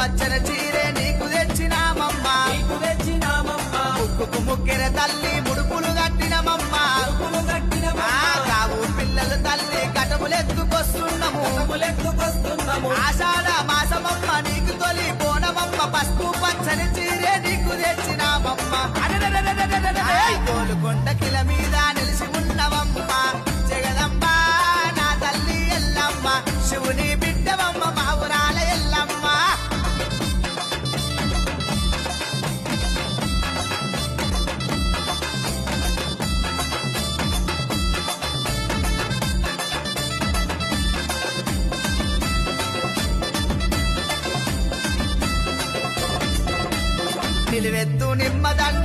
పచ్చని చీరే నీకు తెచ్చినామమ్మా ముక్కుకు ముక్కెర తల్లి ముడుపులు కట్టినమమ్మ కావు పిల్లలు తల్లి కటములెత్తుకొస్తున్నాము ఆషాఢ మాసమమ్మ నీకు తొలి బోనమమ్మ పసుపు పచ్చని చీరే నీకు తెచ్చినామమ్మ గోలుకొండ కిల మీద నిలిచి ఉన్నవమ్మ జగదంబ నా తల్లి ఎల్లమ్మ శివుని బిడ్డవమ్మ మా ఊరాల ఎల్లమ్మ నిలువెత్తు నిమ్మదండ